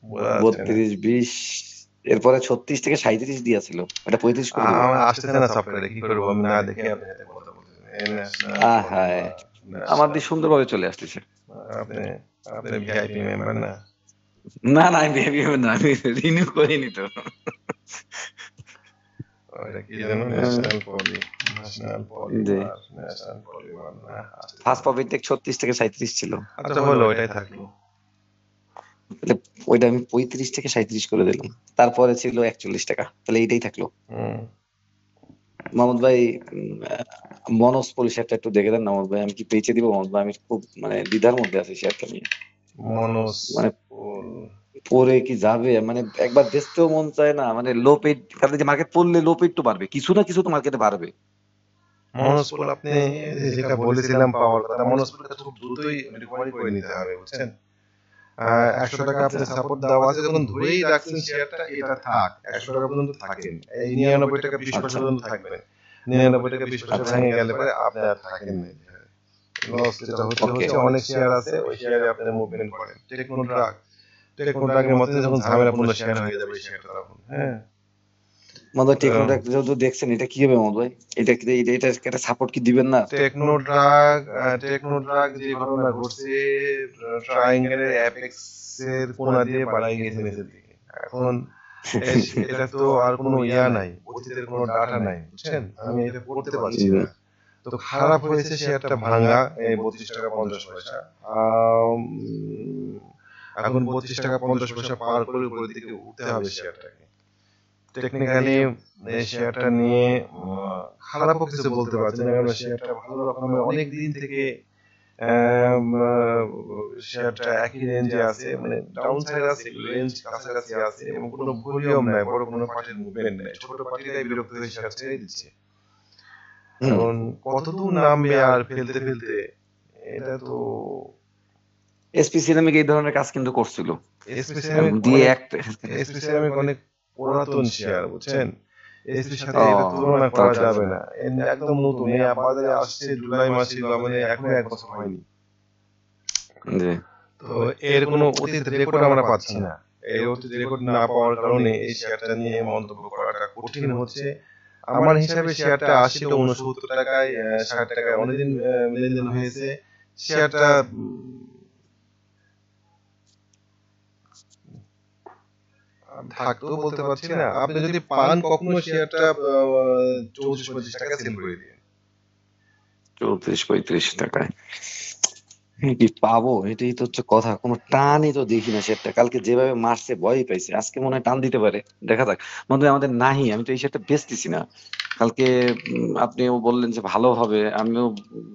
A: বোঝা যাচ্ছে না।
B: 32-20, এরপরে 36 থেকে 37 দিয়েছিল, এটা 35 করে দিল।
A: আমার আসতেছে না সফটওয়্যারে, কি করবো আমি না দেখে আপনি সাথে কথা বলতেছেন। ন্যাশনাল
B: হায়,
A: পলিমার,
B: আমার
A: ন্যাশনাল
B: দিয়ে সুন্দরভাবে চলে আসতেছে।
A: আপনি আপনি ভিআইপি মেম্বার না?
B: না না, আমি ভেবে না, আমি রিনিউ করিনি তো।
A: এটা কি যেন ন্যাশনাল পলি, ন্যাশনাল
B: জি,
A: পলিমার, ন্যাশনাল পলিমার না, আসতেছে
B: ফার্স্ট
A: না।
B: প্রফিট টেক 36 থেকে 37 ছিল।
A: আচ্ছা হলো, ওইটাই থাকলো।
B: তাহলে ওইটা আমি 35 থেকে 37 করে দিলাম, তারপরে ছিল 41 টাকা, তাহলে এইটাই থাকলো।
A: হুম।
B: মোহাম্মদ ভাই, মনোজ পলি শেয়ারটা একটু দেখে দেন না মোহাম্মদ ভাই, আমি কি বেচে দিব মোহাম্মদ ভাই? আমি খুব মানে দ্বিধার মধ্যে আছি শেয়ারটা নিয়ে।
A: মনোজ
B: মানে
A: পোল,
B: পরে কি যাবে, মানে একবার বেচতেও মন চায় না, মানে লো পেড, কারণ যে মার্কেট পড়লে লো পেড তো বাড়বে, কিছু না কিছু তো মার্কেটে বাড়বে।
A: মনোজ পোল আপনি যেটা বলেছিলাম পাওয়ার কথা, মনোজ পোলটা খুব দ্রুতই রিকভারি করে নিতে হবে, বুঝছেন? 100 টাকা আপনি সাপোর্ট দেওয়া আছে, যখন ধরেই রাখছেন শেয়ারটা, এটা থাক 100 টাকা পর্যন্ত থাকেন, এই 99 টাকা 20 পয়সা
B: আচ্ছা
A: পর্যন্ত থাকবেন। 99 টাকা 20 পয়সা
B: আচ্ছা,
A: ভেঙে গেলে পরে আপনি আর থাকেন না। লস যেটা হচ্ছে
B: ওকে।
A: হচ্ছে, অনেক শেয়ার আছে ওই শেয়ারে আপনারা মুভমেন্ট করেন। টেকনোড্রাগের মধ্যে যখন ঝামেলাপূর্ণ শেয়ার হয়ে যাবে এই শেয়ারটা তখন, হ্যাঁ।
B: মোহাম্মদ ভাই,
A: তো
B: টেকনোটা যেহেতু দেখছেন, এটা কি হবে মোহাম্মদ ভাই? এটা একটা সাপোর্ট কি দিবেন না?
A: টেকনোড্রাগ যে ঘটনা ঘটছে, ট্রায়াঙ্গেলের অ্যাপেক্স এর কোণা দিয়ে বাড়াই গেছে নিচের দিকে। এখন এটা তো আর কোনো ইয়া নাই, অতীতের কোনো ডাটা নাই, বুঝছেন? আমি এটা করতে পারছি না। তো খারাপ হয়েছে শেয়ারটা ভাঙা, এই 32 টাকা 50 পয়সা। আম, এখন 32 টাকা 50 পয়সা পার করে উপরের দিকে উঠতে হবে শেয়ারটাকে। টেকনিক্যালি এই শেয়ারটা নিয়ে খারাপও কিছু বলতে পারছি না, কারণ শেয়ারটা ভালো রকমের অনেক দিন থেকে আম, আহ, শেয়ারটা একই রেঞ্জে আছে, মানে ডাউন সাইড আছে, রেঞ্জ কাছাকাছি আছে, এবং কোনো ভলিউম নাই, বড় কোনো পার্টির মুভমেন্ট নাই, ছোট পার্টিরাই বিরক্ত হয়ে শেয়ার ছেড়ে দিচ্ছে।
B: হুম।
A: এখন কতদূর নামবে আর ফেলতে ফেলতে, এটা তো
B: এসপি সিরামিক এই ধরনের কাজ কিন্তু করছিল,
A: এসপি সিরামিক
B: দিয়ে
A: অনেক,
B: একটা।
A: এসপি সিরামিক অনেক পুরাতন শেয়ার, বুঝছেন? এসপির সাথে
B: ও,
A: এটা তুলনা
B: তাও
A: করা
B: ঠিক।
A: যাবে না, একদম নতুন, এই বাজারে আসছে জুলাই মাসে, মানে এখনো 1 বছর হয়নি।
B: জি।
A: তো এর কোনো অতীত রেকর্ড আমরা পাচ্ছি না, এর অতীত রেকর্ড না পাওয়ার কারণে এই শেয়ারটা নিয়ে মন্তব্য করাটা কঠিন হচ্ছে। আমার হিসাবে শেয়ারটা 80 to 69 টাকায়, 60 টাকায় অনেকদিন লেনদেন হয়েছে। শেয়ারটা থাকতেও বলতে পারছি না, আপনি যদি পান কখনো শেয়ারটা 34-35 টাকা সেল করে দিন।
B: 34-35 টাকায় কি পাবো? এটাই তো হচ্ছে কথা, কোনো টানই তো দেখি না শেয়ারটা, কালকে যেভাবে মারছে ভয়ই পাইছে, আজকে মনে হয় টান দিতে পারে, দেখা যাক। মনে হয় আমাদের নাহি, আমি তো এই শেয়ারটা বেচতেছি না কালকে। আপনিও বললেন যে ভালো হবে, আমিও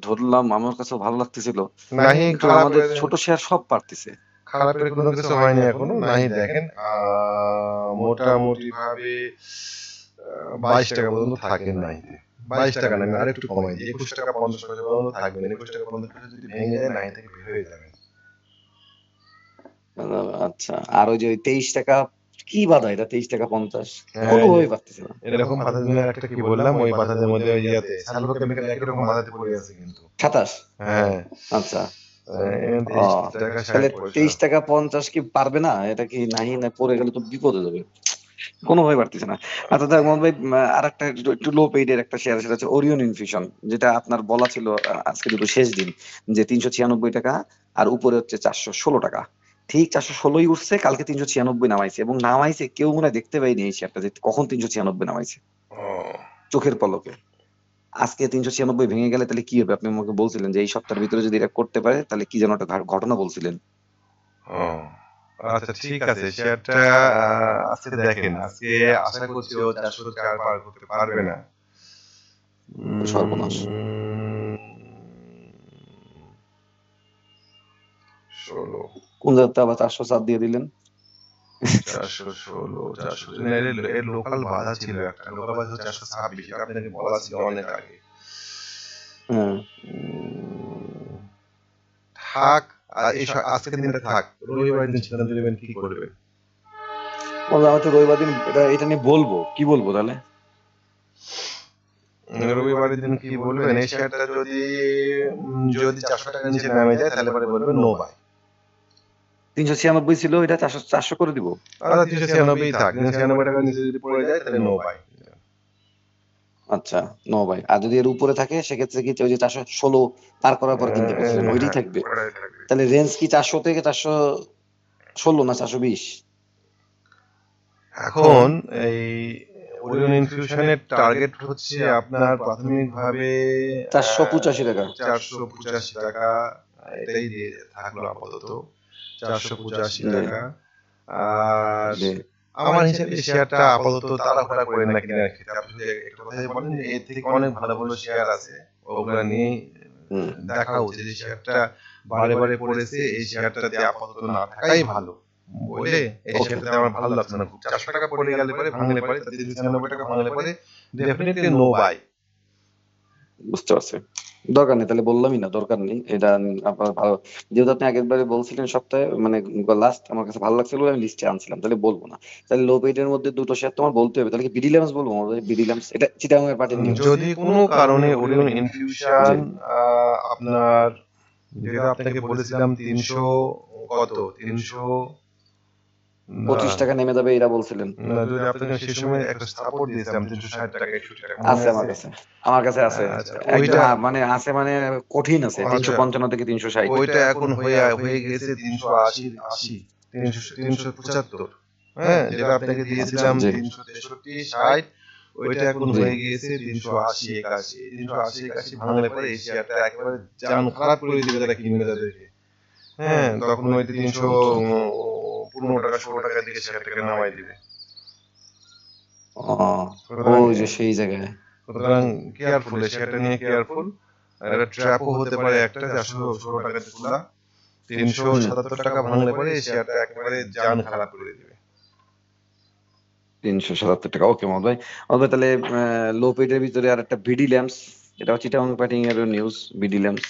B: ধরলাম, আমার কাছেও ভালো লাগতেছিল,
A: নাহি
B: কিন্তু আমাদের
A: খারাপের,
B: ছোট শেয়ার সব পারতেছে।
A: খারাপের কোনো কিছু হয়নি এখনো, নাহি দেখেন মোটামুটি ভাবে 22 টাকা পর্যন্ত থাকেন নাহিতে। 22 টাকা না, আমি আরেকটু কমাই দিই, 21 টাকা 50 পয়সা পর্যন্ত থাকবেন। 21 টাকা 50 পয়সা যদি ভেঙে যায়, নাহি থেকে বের হয়ে যাবেন।
B: আচ্ছা, আর ওই যে ওই 23 টাকা, কি বাধা এটা? 23 টাকা 50
A: হ্যাঁ, এই যে
B: কোনোভাবে পারতেছে না।
A: এরকম বাধা দিনের একটা কি বললাম, ওই বাধাদের মধ্যে ওই ইয়াতে সালভো কেমিক্যাল একই রকম বাধাতে পড়ে আছে কিন্তু।
B: 27।
A: হ্যাঁ,
B: আচ্ছা। ও,
A: 23 টাকা
B: তাহলে
A: 60 পয়সা।
B: 23 টাকা 50 কি পারবে না? এটা কি নাহি না পড়ে গেলে তো বিপদে যাবে, কোনোভাবে পারতেছে না। আচ্ছা দেখ মোহাম্মদ ভাই, আর একটা একটু লো পেইডের একটা শেয়ার, সেটা হচ্ছে ওরিয়ন ইনফিউশন, যেটা আপনার বলা ছিল আজকে যেহেতু শেষ দিন, যে 396 টাকা, আর উপরে হচ্ছে 416 টাকা। ঠিক 416ই উঠছে, কালকে 396 নামাইছে, এবং নামাইছে কেউ মনে হয় দেখতে পাইনি এই শেয়ারটা যে কখন 396 নামাইছে,
A: ও,
B: চোখের পলকে। আজকে 396 ভেঙে গেলে তাহলে কি হবে? আপনি আমাকে বলছিলেন যে এই সপ্তাহের ভিতরে যদি এটা করতে পারে, তাহলে কি যেন একটা ঘটনা বলছিলেন।
A: ও, আচ্ছা ঠিক আছে, শেয়ারটা আজকে দেখেন, আজকে আশা করছি ও 404 পার করতে পারবে না।
B: সর্বনাশ।
A: উম, 16,
B: কোন জায়গাতে আবার 404 দিয়ে দিলেন?
A: 416, 400, না, এর লোকাল বাধা ছিল, একটা লোকাল বাধা ছিল 426, এটা আপনাকে বলা ছিল অনেক আগে।
B: হ্যাঁ।
A: উম, থাক, আর এই আজকের দিনটা থাক, রবিবার দিন সিদ্ধান্ত নেবেন কি করবেন।
B: বললাম, আমি তো রবিবার দিন এটা নিয়ে বলবো, কি বলবো তাহলে?
A: রবিবারের দিন কি বলবেন, এই শেয়ারটা যদি যদি 400 টাকা নিচে নামে যায়, তাহলে পরে বলবেন নো বাই।
B: 396 ছিল, এটা 400 করে দিব।
A: আচ্ছা 396 থাক, 396 টাকা নিচে যদি পড়ে যায় তাহলে নো বাই।
B: আচ্ছা, নো ভাই। আর যদি এর উপরে থাকে সেক্ষেত্রে কি ওই যে 416 পার করার পর কিনতে বলছিলেন ওইটাই
A: হ্যাঁ
B: থাকবে?
A: ওটাই থাকবে।
B: তাহলে রেঞ্জ কি 400 থেকে 416 না 420?
A: এখন এই ওরিয়ন ইনফিউশনের টার্গেট হচ্ছে আপনার প্রাথমিকভাবে
B: 485 টাকা।
A: 485 টাকা, এটাই দিয়ে থাকলো আপাতত 485
B: জি
A: টাকা। আর
B: জি
A: আমার হিসাবে শেয়ারটা আপাতত তাড়াহুড়া করেন না কেনার ক্ষেত্রে। আপনি যদি একটা কথা বলেন যে এর থেকে অনেক ভালো ভালো শেয়ার আছে, ওগুলা নিয়ে
B: হুম
A: দেখা উচিত। যে শেয়ারটা বারে বারে পড়েছে, এই শেয়ারটাতে আপাতত না থাকাই ভালো বলে এই
B: ওকে
A: শেয়ারটাতে আমার ভালো লাগছে না খুব। 400 টাকা পড়ে গেলে পরে, ভাঙলে পরে, 396 টাকা ভাঙলে পরে ডেফিনেটলি নো বাই।
B: বুঝতে পারছি। দরকার নেই, তাহলে বললামই না, দরকার নেই এটা। আপনার ভালো, যেহেতু আপনি আগের বারে বলছিলেন সপ্তাহে মানে লাস্ট আমার কাছে ভালো লাগছিল বলে আমি লিস্টে আনছিলাম, তাহলে বলবো না। তাহলে লো পেইডের মধ্যে দুটো শেয়ার তোমার বলতে হবে, তাহলে কি বিডি ল্যাম্পস বলবো? বিডি ল্যাম্পস এটা চিটাগাং এর পার্টির নিউজ।
A: যদি কোনো কারণে ওরিয়ন
B: জি
A: ইনফিউশন আপনার, যেটা আপনাকে বলেছিলাম 300 কত 300
B: 25 টাকা নেমে যাবে এরা বলছিলেন।
A: না, যদি আপনাকে সেই সময় একটা সাপোর্ট দিয়েছিলাম 360 টাকা 61 টাকা, মনে
B: আছে আমার
A: আছে?
B: কাছে, আমার কাছে আছে
A: আচ্ছা
B: একদম,
A: ওইটা,
B: মানে আছে মানে কঠিন আছে,
A: আচ্ছা
B: 355 থেকে 360।
A: ওইটা এখন হয়ে গেছে 380 80 375। হ্যাঁ, যেটা আপনাকে দিয়েছিলাম
B: জি
A: 363 60, ওইটা এখন
B: জি
A: হয়ে গিয়েছে 380 81। 380 81 ভাঙলে পরে এই শেয়ারটা একেবারে জান খারাপ করে দিবে যারা কিনবে তাদেরকে। হ্যাঁ, তখন ওই 315 টাকা 16 টাকার দিকে শেয়ারটাকে নামাই দিবে।
B: ও
A: সুতরাং
B: ওই যে সেই জায়গায়।
A: সুতরাং কেয়ারফুল, এই শেয়ারটা নিয়ে কেয়ারফুল। আর এটা ট্র্যাপও হতে পারে একটা, 416 টাকাতে খোলা 377 টাকা ভাঙলে পরে এই শেয়ারটা একেবারে জান খারাপ করে দিবে।
B: 377 টাকা, ওকে মোহাম্মদ ভাই। মোহাম্মদ ভাই তাহলে লো পেইডের ভিতরে আর একটা বিডি ল্যাম্পস, এটা চিটাগাং পার্টিং এর নিউজ। বিডি ল্যাম্পস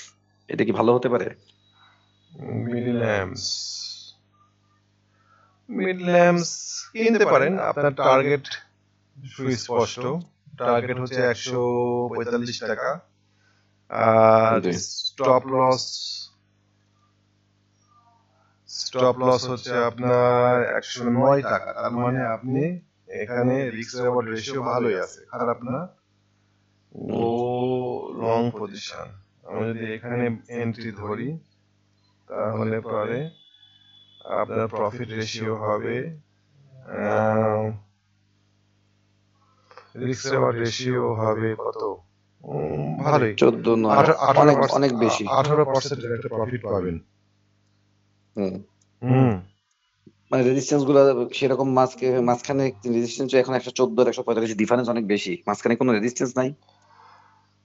B: এটা কি ভালো হতে পারে?
A: মিড ল্যাম্পস, মিড ল্যাম্পস কিনতে পারেন। আপনার টার্গেট সুস্পষ্ট, টার্গেট হচ্ছে 145 টাকা। আর
B: জি
A: স্টপ লস হচ্ছে আপনার 109 টাকা। তার মানে আপনি এখানে রিস্ক রিওয়ার্ড রেশিও ভালোই আছে, খারাপ না। ও লং পজিশন, আমি যদি এখানে এন্ট্রি ধরি তাহলে পরে আপনার প্রফিট রেশিও হবে, রিস্ক রিওয়ার্ড রেশিও হবে কত, ভালোই,
B: 14 9 অনেক অনেক বেশি।
A: 18% এর একটা প্রফিট পাবেন।
B: হুম
A: হুম,
B: মানে রেজিস্ট্যান্স গুলো সেরকম মাঝখানে রেজিস্ট্যান্স এখন 114 আর 145, ডিফারেন্স অনেক বেশি, মাঝখানে কোনো রেজিস্ট্যান্স নাই।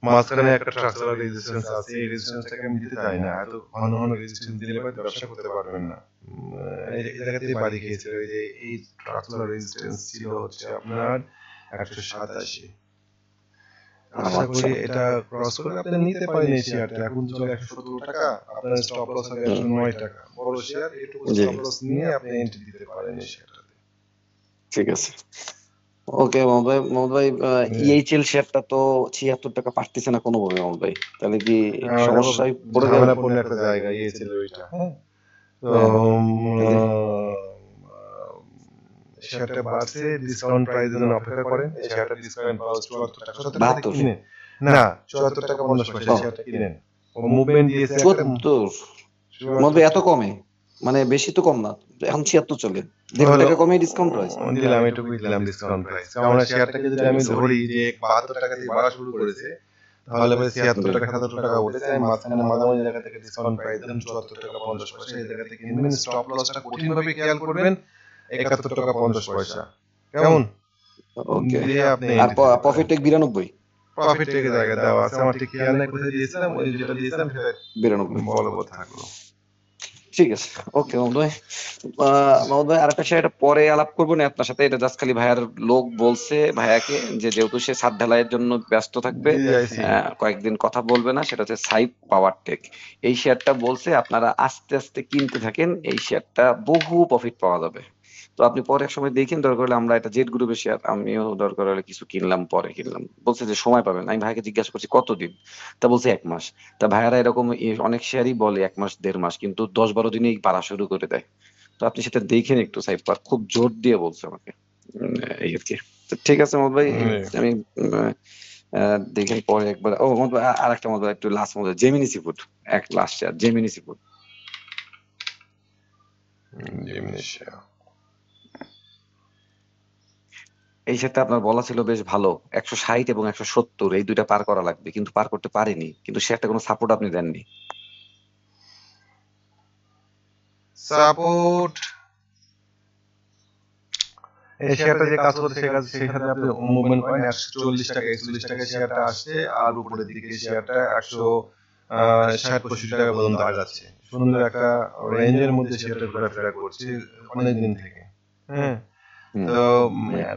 A: মাঝখানে একটা ট্রাকচারাল রেজিস্ট্যান্স আছে, এই রেজিস্ট্যান্সটাকে আমি দিতে চাই না। এত ঘন ঘন রেজিস্ট্যান্স দিলে পরে ব্যবসা করতে পারবেন না। এই জায়গাতেই বাড়ি খেয়েছিল, এই যে এই ট্রাকচারাল রেজিস্ট্যান্স ছিল হচ্ছে আপনার 187। আশা করি এটা ক্রস করে আপনি নিতে পারেন এই শেয়ারটা। এখন চলে 117 টাকা, আপনার স্টপ লস হবে 109 টাকা। বড় শেয়ার, এইটুকু
B: জি
A: স্টপ লস নিয়ে আপনি এন্ট্রি দিতে পারেন এই শেয়ারটাতে।
B: ঠিক আছে, ওকে মোহাম্মদ ভাই। ইএইচএল শেয়ারটা তো 76 টাকা পারতেছে না কোনোভাবে মোহাম্মদ ভাই, তাহলে কি সমস্যায় পড়ে গেল?
A: ঝামেলাপূর্ণ একটা জায়গা ইয়েছিল ওইটা। হ্যাঁ, তো
B: তাহলে
A: শেয়ারটা বাড়ছে, ডিসকাউন্ট প্রাইসের জন্য অপেক্ষা করেন। এই শেয়ারটা ডিসকাউন্ট পাওয়া 74 টাকা 70 টাকা কিনেন না, 74 টাকা 50 পয়সা শেয়ারটা কিনেন। ও মুভমেন্ট দিয়েছে একটা
B: 74 মোহাম্মদ ভাই, এত কমে? মানে বেশি তো কম না, এখন 76 চলে, 1.5 টাকা কমে ডিসকাউন্ট প্রাইস
A: দিলাম, এটুকুই দিলাম ডিসকাউন্ট প্রাইস। কারণ শেয়ারটাকে যদি আমি ধরি যে 72 টাকা থেকে বাড়া শুরু করেছে, তাহলে ভাই 76 টাকা 77 টাকা উঠেছে। আমি মাঝখানে মাঝামাঝি জায়গা থেকে ডিসকাউন্ট প্রাইস দিলাম 74 টাকা 50 পয়সা। এই জায়গা থেকে কিনবেন। স্টপ লসটা কঠিনভাবে খেয়াল করবেন, 71 টাকা 50 পয়সা। কেমন?
B: ওকে।
A: দিয়ে আপনি
B: আর প্রফিট টেক 92,
A: প্রফিট থেকে জায়গা দেওয়া আছে, আমার ঠিক খেয়াল নাই কোথায় দিয়েছিলাম। ওই যেটা দিয়েছিলাম সেটা
B: 92
A: বলবৎ থাকলো।
B: ঠিক আছে, ওকে মোহাম্মদ ভাই। মোহাম্মদ ভাই আরেকটা শেয়ার পরে আলাপ করবো না আপনার সাথে, এটা জাস্ট খালি ভাইয়ার লোক বলছে ভাইয়াকে যে যেহেতু সে ছাদ ঢালাইয়ের জন্য ব্যস্ত থাকবে, কয়েকদিন কথা বলবে না, সেটা হচ্ছে সাইপ পাওয়ার টেক। এই শেয়ারটা বলছে আপনারা আস্তে আস্তে কিনতে থাকেন, এই শেয়ারটা বহু প্রফিট পাওয়া যাবে। তো তো আপনি পরে এক সময় দেখেন, দরকার হলে আমরা এটা জেড গ্রুপের শেয়ার, আমিও দরকার হলে কিছু কিনলাম, পরে কিনলাম। বলছে যে সময় পাবেন। আমি ভাইকে জিজ্ঞাসা করছি কতদিন, তা বলছে 1 মাস। তা ভাইয়ারা এরকম অনেক শেয়ারই বলে 1 মাস 1.5 মাস, কিন্তু 10-12 দিনেই পারা শুরু করে দেয়। তো আপনি সেটা দেখেন একটু, সাইফার খুব জোর দিয়ে বলছে আমাকে। এই আর কি। তো ঠিক আছে মোহাম্মদ ভাই, আমি দেখেন পরে একবার। ও মোহাম্মদ ভাই, আর একটা মোহাম্মদ ভাই, একটু লাস্ট মোহাম্মদ ভাই, জেমিনি সিফুড, এক লাস্ট শেয়ার জেমিনি সিফুড। এই সেটটা আপনার বলা ছিল বেশ ভালো, 160 এবং 170 এই দুইটা পার করা লাগবে, কিন্তু পার করতে পারেনি, কিন্তু শেয়ারটা কোনো সাপোর্ট আপনি দেননি।
A: সাপোর্ট এই শেয়ারটা যে কাজ করতে সেই সাথে আপনি মুভমেন্ট করেন 140 টাকা 41 টাকা শেয়ারটা আসছে, আর উপরের দিকে শেয়ারটা 160-65 টাকা পর্যন্ত আগাচ্ছে। সুন্দর একটা রেঞ্জের মধ্যে শেয়ারটা ঘোরাফেরা করছে অনেক দিন থেকে। হ্যাঁ, তো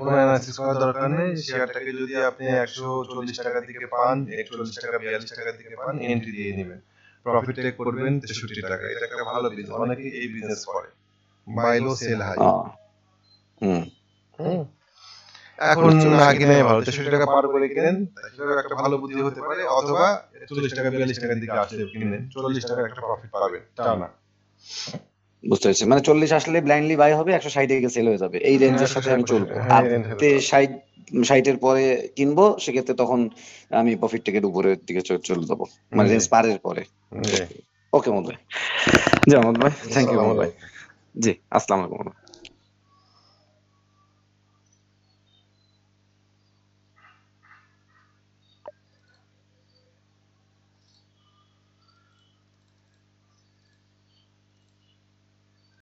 A: কোনো অ্যানালাইসিস করার দরকার নেই। শেয়ারটাকে যদি আপনি 140 টাকার দিকে পান, 140 টাকা 42 টাকার দিকে পান, এন্ট্রি দিয়ে নেবেন, প্রফিট টেক করবেন 63 টাকা। এটা একটা ভালো বিজনেস, অনেকে এই বিজনেস করে, বাই লো সেল হাই। এখন না কিনে ভালো, 63 টাকা পার করে কিনেন, সেটা একটা ভালো বুদ্ধি হতে পারে। অথবা 40 টাকা 42 টাকার দিকে আসলে কিনেন, 40 টাকার একটা প্রফিট পাবেন টানা।
B: বুঝতে পেরেছি, মানে 40 আসলে ব্লাইন্ডলি বাই হবে, 160 এ সেল হয়ে যাবে, এই রেঞ্জের সাথে আমি চলবো। আর 60 এর পরে কিনবো, সেক্ষেত্রে তখন আমি প্রফিট থেকে উপরের দিকে চলে যাবো, মানে রেঞ্জ পারের পরে। ওকে মোহাম্মদ ভাই, জি মোহাম্মদ ভাই, থ্যাংক ইউ মোহাম্মদ ভাই, জি আসসালামু আলাইকুম।